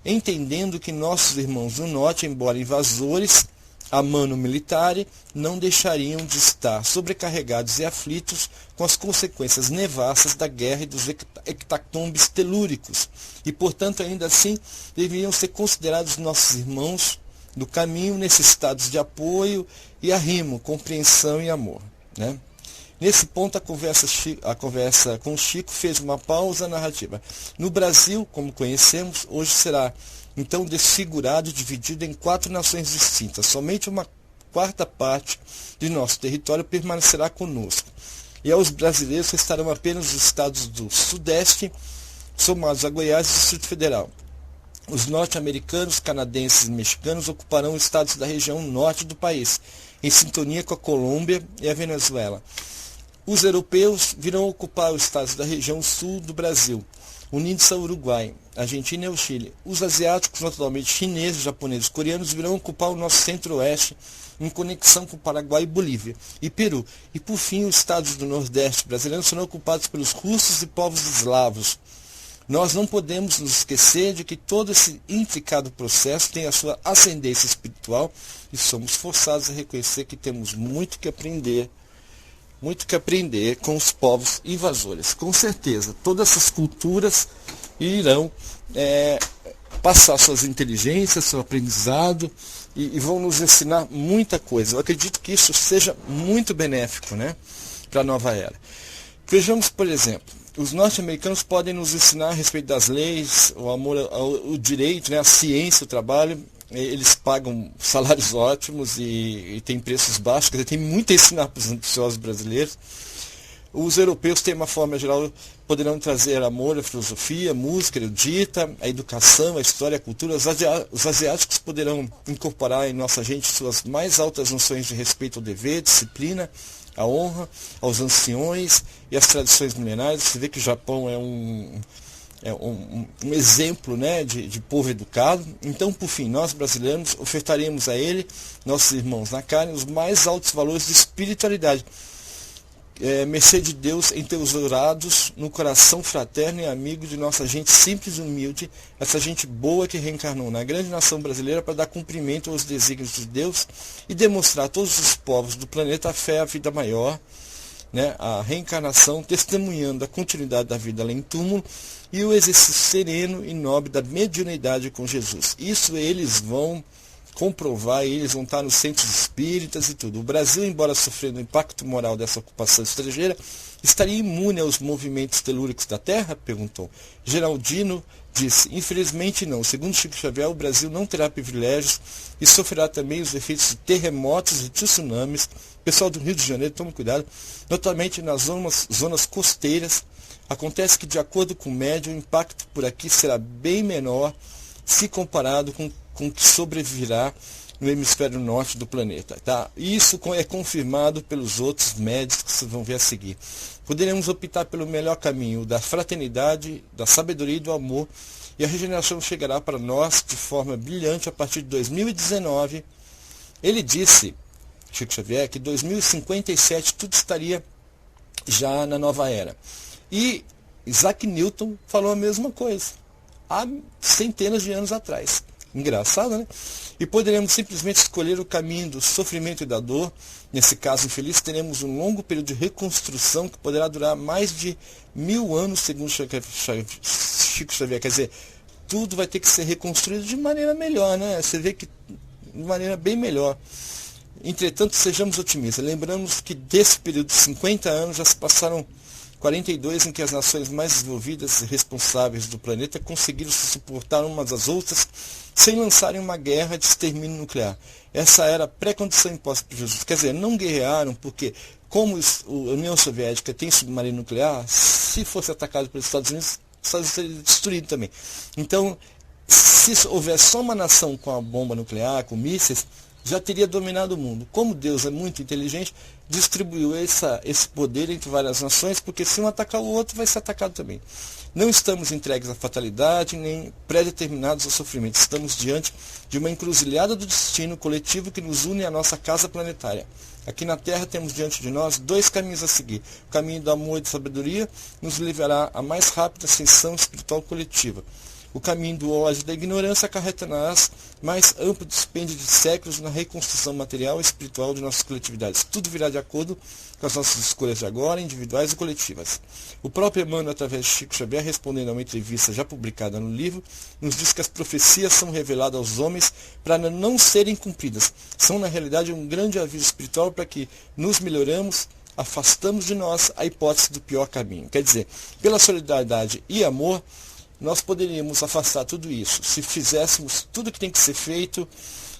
entendendo que nossos irmãos do norte, embora invasores, a mano militare, não deixariam de estar sobrecarregados e aflitos com as consequências nevastas da guerra e dos hectatombes telúricos, e, portanto, ainda assim, deveriam ser considerados nossos irmãos do caminho, necessitados de apoio e arrimo, compreensão e amor, né? Nesse ponto, a conversa com Chico fez uma pausa narrativa. No Brasil, como conhecemos, hoje será então desfigurado e dividido em 4 nações distintas. Somente uma quarta parte de nosso território permanecerá conosco. E aos brasileiros restarão apenas os estados do Sudeste, somados a Goiás e Distrito Federal. Os norte-americanos, canadenses e mexicanos ocuparão estados da região norte do país, em sintonia com a Colômbia e a Venezuela. Os europeus virão ocupar os estados da região sul do Brasil, unindo-se ao Uruguai, Argentina e ao Chile. Os asiáticos, naturalmente chineses, japoneses e coreanos, virão ocupar o nosso centro-oeste, em conexão com Paraguai, Bolívia e Peru. E, por fim, os estados do nordeste brasileiro serão ocupados pelos russos e povos eslavos. Nós não podemos nos esquecer de que todo esse intricado processo tem a sua ascendência espiritual e somos forçados a reconhecer que temos muito que aprender com os povos invasores. Com certeza, todas essas culturas irão passar suas inteligências, seu aprendizado e vão nos ensinar muita coisa. Eu acredito que isso seja muito benéfico, né, para a nova era. Vejamos, por exemplo, os norte-americanos podem nos ensinar a respeito das leis, o amor ao direito, né, a ciência, o trabalho. Eles pagam salários ótimos e têm preços baixos, quer dizer, tem muito a ensinar para os ambiciosos brasileiros. Os europeus, de uma forma geral, poderão trazer amor, a filosofia, a música erudita, a educação, a história, a cultura. Os asiáticos poderão incorporar em nossa gente suas mais altas noções de respeito ao dever, disciplina, a honra, aos anciões e às tradições milenares. Você vê que o Japão é um exemplo, né, de povo educado. Então, por fim, nós brasileiros ofertaremos a ele, nossos irmãos na carne, os mais altos valores de espiritualidade, mercê de Deus entesourados no coração fraterno e amigo de nossa gente simples e humilde, essa gente boa que reencarnou na grande nação brasileira para dar cumprimento aos desígnios de Deus e demonstrar a todos os povos do planeta a fé, a vida maior, né, a reencarnação, testemunhando a continuidade da vida além do túmulo e o exercício sereno e nobre da mediunidade com Jesus. Isso eles vão comprovar, eles vão estar nos centros espíritas e tudo. O Brasil, embora sofrendo o impacto moral dessa ocupação estrangeira, estaria imune aos movimentos telúricos da Terra? Perguntou. Geraldino disse, infelizmente não. Segundo Chico Xavier, o Brasil não terá privilégios e sofrerá também os efeitos de terremotos e tsunamis. Pessoal do Rio de Janeiro, tome cuidado, notamment nas zonas costeiras. Acontece que, de acordo com o médium, o impacto por aqui será bem menor se comparado com o que sobreviverá no hemisfério norte do planeta. Tá? Isso é confirmado pelos outros médios que vocês vão ver a seguir. Poderemos optar pelo melhor caminho da fraternidade, da sabedoria e do amor, e a regeneração chegará para nós de forma brilhante a partir de 2019. Ele disse, Chico Xavier, que em 2057 tudo estaria já na nova era. E Isaac Newton falou a mesma coisa, há centenas de anos atrás. Engraçado, né? E poderemos simplesmente escolher o caminho do sofrimento e da dor. Nesse caso infeliz, teremos um longo período de reconstrução que poderá durar mais de 1000 anos, segundo Chico Xavier. Quer dizer, tudo vai ter que ser reconstruído de maneira melhor, né? Você vê que de maneira bem melhor. Entretanto, sejamos otimistas. Lembramos que desse período de 50 anos já se passaram 42 em que as nações mais desenvolvidas e responsáveis do planeta conseguiram se suportar umas às outras sem lançarem uma guerra de extermínio nuclear. Essa era a pré-condição imposta por Jesus. Quer dizer, não guerrearam porque, como a União Soviética tem submarino nuclear, se fosse atacado pelos Estados Unidos, os Estados Unidos seriam destruídos também. Então, se houvesse só uma nação com a bomba nuclear, com mísseis, já teria dominado o mundo. Como Deus é muito inteligente, distribuiu esse poder entre várias nações, porque se um atacar o outro, vai ser atacado também. Não estamos entregues à fatalidade, nem predeterminados ao sofrimento. Estamos diante de uma encruzilhada do destino coletivo que nos une à nossa casa planetária. Aqui na Terra temos diante de nós 2 caminhos a seguir. O caminho do amor e da sabedoria nos levará à mais rápida ascensão espiritual coletiva. O caminho do ódio e da ignorância acarreta nas mais amplo dispêndio de séculos na reconstrução material e espiritual de nossas coletividades. Tudo virá de acordo com as nossas escolhas de agora, individuais e coletivas. O próprio Emmanuel, através de Chico Xavier, respondendo a uma entrevista já publicada no livro, nos diz que as profecias são reveladas aos homens para não serem cumpridas. São, na realidade, um grande aviso espiritual para que nos melhoramos, afastamos de nós a hipótese do pior caminho. Quer dizer, pela solidariedade e amor, nós poderíamos afastar tudo isso, se fizéssemos tudo que tem que ser feito,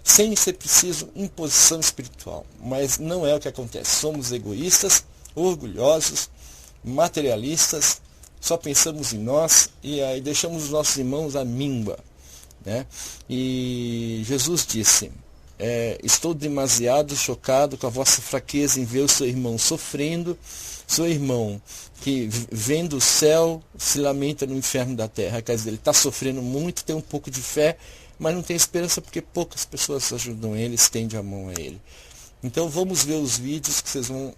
sem ser preciso imposição espiritual. Mas não é o que acontece. Somos egoístas, orgulhosos, materialistas, só pensamos em nós e aí deixamos os nossos irmãos à míngua, né? E Jesus disse, estou demasiado chocado com a vossa fraqueza em ver o seu irmão sofrendo, seu irmão que vendo o céu se lamenta no inferno da terra. Quer dizer, ele está sofrendo muito, tem um pouco de fé, mas não tem esperança porque poucas pessoas ajudam ele, estendem a mão a ele. Então vamos ver os vídeos que vocês vão,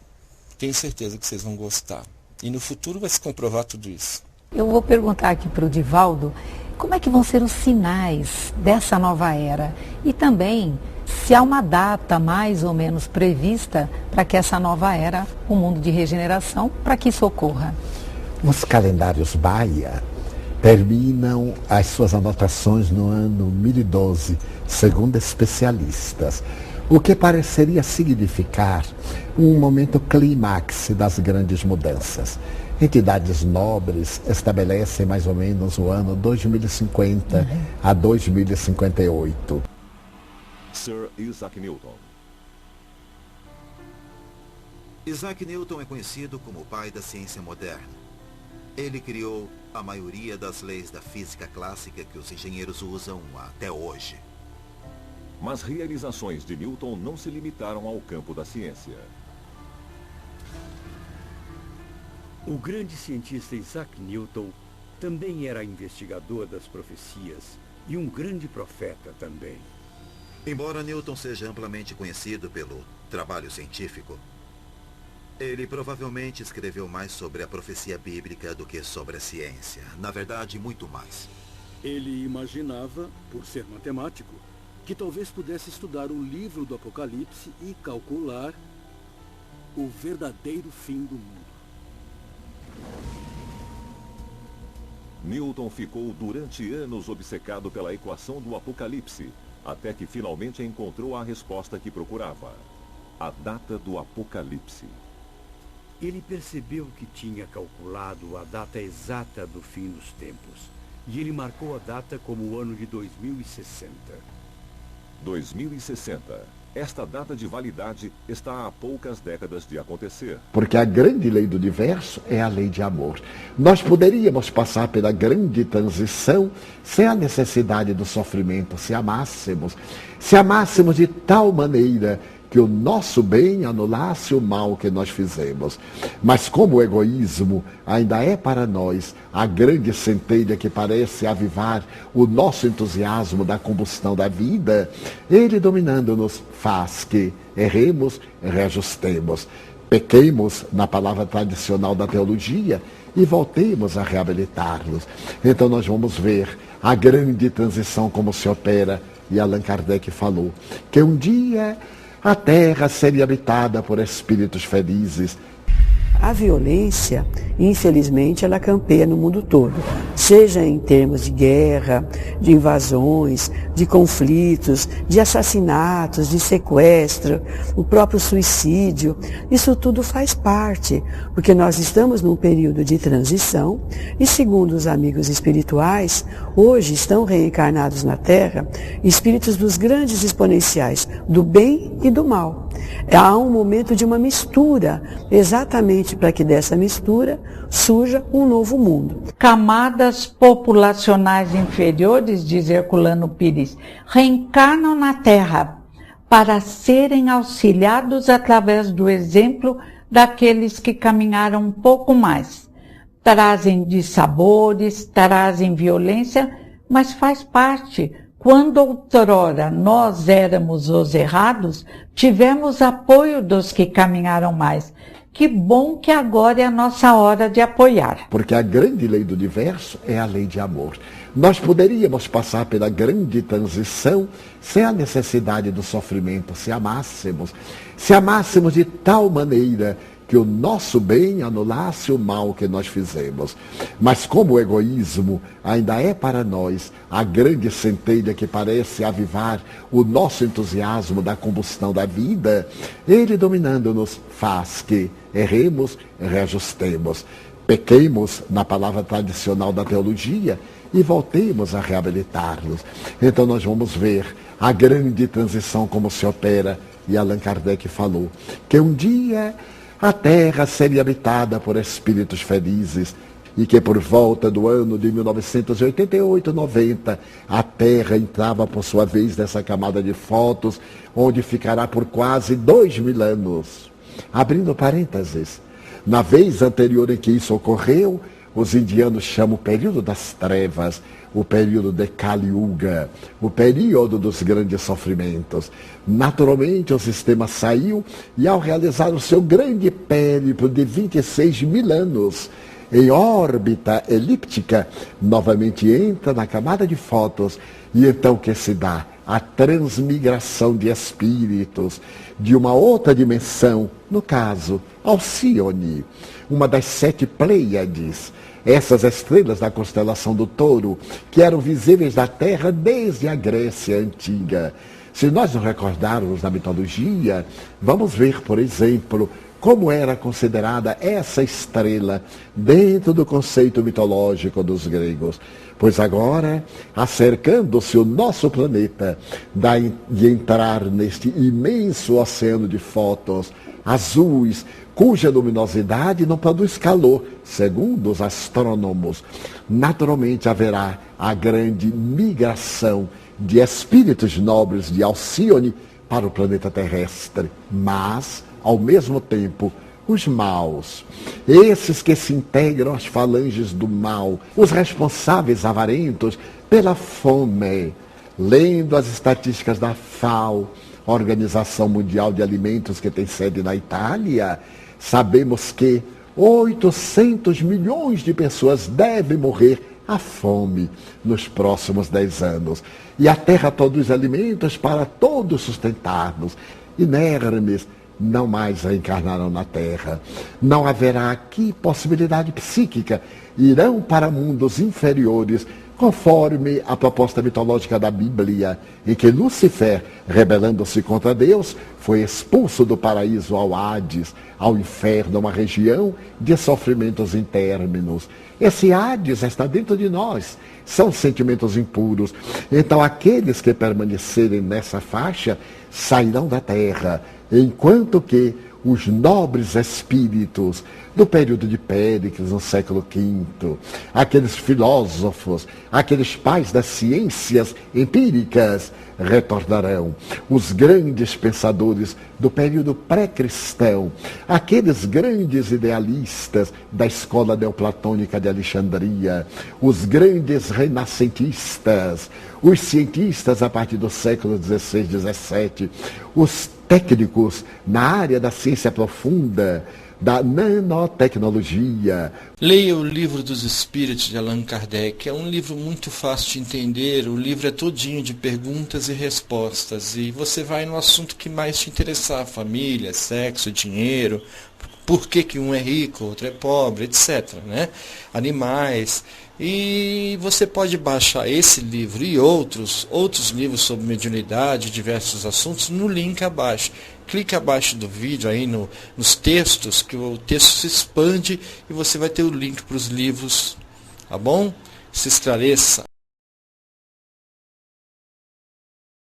tenho certeza que vocês vão gostar. E no futuro vai se comprovar tudo isso. Eu vou perguntar aqui para o Divaldo, como é que vão ser os sinais dessa nova era? E também, se há uma data mais ou menos prevista para que essa nova era, o mundo de regeneração, para que isso ocorra? Os calendários Maia terminam as suas anotações no ano 1012, segundo especialistas, o que pareceria significar um momento clímax das grandes mudanças. Entidades nobres estabelecem mais ou menos o ano 2050 a 2058. Sir Isaac Newton. Isaac Newton é conhecido como o pai da ciência moderna. Ele criou a maioria das leis da física clássica que os engenheiros usam até hoje. Mas realizações de Newton não se limitaram ao campo da ciência. O grande cientista Isaac Newton também era investigador das profecias e um grande profeta também. Embora Newton seja amplamente conhecido pelo trabalho científico, ele provavelmente escreveu mais sobre a profecia bíblica do que sobre a ciência. Na verdade, muito mais. Ele imaginava, por ser matemático, que talvez pudesse estudar o livro do Apocalipse e calcular o verdadeiro fim do mundo. Newton ficou durante anos obcecado pela equação do Apocalipse, até que finalmente encontrou a resposta que procurava: a data do Apocalipse. Ele percebeu que tinha calculado a data exata do fim dos tempos, e ele marcou a data como o ano de 2060. 2060. Esta data de validade está a poucas décadas de acontecer. Porque a grande lei do universo é a lei de amor. Nós poderíamos passar pela grande transição sem a necessidade do sofrimento, se amássemos de tal maneira que o nosso bem anulasse o mal que nós fizemos. Mas como o egoísmo ainda é para nós a grande centelha que parece avivar o nosso entusiasmo da combustão da vida, ele dominando-nos faz que erremos e reajustemos, pequemos na palavra tradicional da teologia e voltemos a reabilitar-nos. Então nós vamos ver a grande transição como se opera, e Allan Kardec falou que um dia a terra seria habitada por espíritos felizes. A violência, infelizmente, ela campeia no mundo todo, seja em termos de guerra, de invasões, de conflitos, de assassinatos, de sequestro, o próprio suicídio. Isso tudo faz parte, porque nós estamos num período de transição e, segundo os amigos espirituais, hoje estão reencarnados na Terra espíritos dos grandes exponenciais, do bem e do mal. Há um momento de uma mistura, exatamente para que dessa mistura surja um novo mundo. Camadas populacionais inferiores, diz Herculano Pires, reencarnam na Terra para serem auxiliados através do exemplo daqueles que caminharam um pouco mais. Trazem dissabores, trazem violência, mas faz parte. Quando outrora nós éramos os errados, tivemos apoio dos que caminharam mais. Que bom que agora é a nossa hora de apoiar. Porque a grande lei do universo é a lei de amor. Nós poderíamos passar pela grande transição sem a necessidade do sofrimento, se amássemos de tal maneira que o nosso bem anulasse o mal que nós fizemos. Mas como o egoísmo ainda é para nós a grande centelha que parece avivar o nosso entusiasmo da combustão da vida, ele dominando-nos faz que erremos e reajustemos, pequemos na palavra tradicional da teologia e voltemos a reabilitar-nos. Então nós vamos ver a grande transição como se opera, e Allan Kardec falou que um dia a Terra seria habitada por espíritos felizes e que por volta do ano de 1988-90 a Terra entrava por sua vez nessa camada de fotos, onde ficará por quase 2000 anos. Abrindo parênteses, na vez anterior em que isso ocorreu, os indianos chamam o período das trevas, o período de Kali Yuga, o período dos grandes sofrimentos. Naturalmente, o sistema saiu e, ao realizar o seu grande périplo de 26.000 anos, em órbita elíptica, novamente entra na camada de fótons, e então que se dá a transmigração de espíritos de uma outra dimensão, no caso, Alcione, uma das 7 Pleiades, essas estrelas da constelação do Touro, que eram visíveis da Terra desde a Grécia Antiga. Se nós nos recordarmos da mitologia, vamos ver, por exemplo, como era considerada essa estrela dentro do conceito mitológico dos gregos. Pois agora, acercando-se o nosso planeta de entrar neste imenso oceano de fótons azuis, cuja luminosidade não produz calor, segundo os astrônomos, naturalmente haverá a grande migração de espíritos nobres de Alcione para o planeta terrestre. Mas, ao mesmo tempo, os maus, esses que se integram às falanges do mal, os responsáveis avarentos pela fome, lendo as estatísticas da FAO, Organização Mundial de Alimentos, que tem sede na Itália, sabemos que 800 milhões de pessoas devem morrer à fome nos próximos 10 anos. E a Terra produz alimentos para todos sustentar-nos. Inermes não mais reencarnarão na Terra. Não haverá aqui possibilidade psíquica. Irão para mundos inferiores, conforme a proposta mitológica da Bíblia, em que Lúcifer, rebelando-se contra Deus, foi expulso do paraíso ao Hades, ao inferno, uma região de sofrimentos interminos. Esse Hades está dentro de nós, são sentimentos impuros. Então aqueles que permanecerem nessa faixa sairão da terra, enquanto que os nobres espíritos do período de Péricles, no século V, aqueles filósofos, aqueles pais das ciências empíricas, retornarão. Os grandes pensadores do período pré-cristão, aqueles grandes idealistas da escola neoplatônica de Alexandria, os grandes renascentistas, os cientistas a partir do século XVI, XVII, os técnicos na área da ciência profunda, da nanotecnologia. Leia o Livro dos Espíritos de Allan Kardec. É um livro muito fácil de entender. O livro é todinho de perguntas e respostas. E você vai no assunto que mais te interessar. Família, sexo, dinheiro, por que um é rico, outro é pobre, etc. Né? Animais. E você pode baixar esse livro e outros livros sobre mediunidade, diversos assuntos, no link abaixo. Clique abaixo do vídeo aí nos textos, que o texto se expande e você vai ter o link para os livros, tá bom? Se esclareça.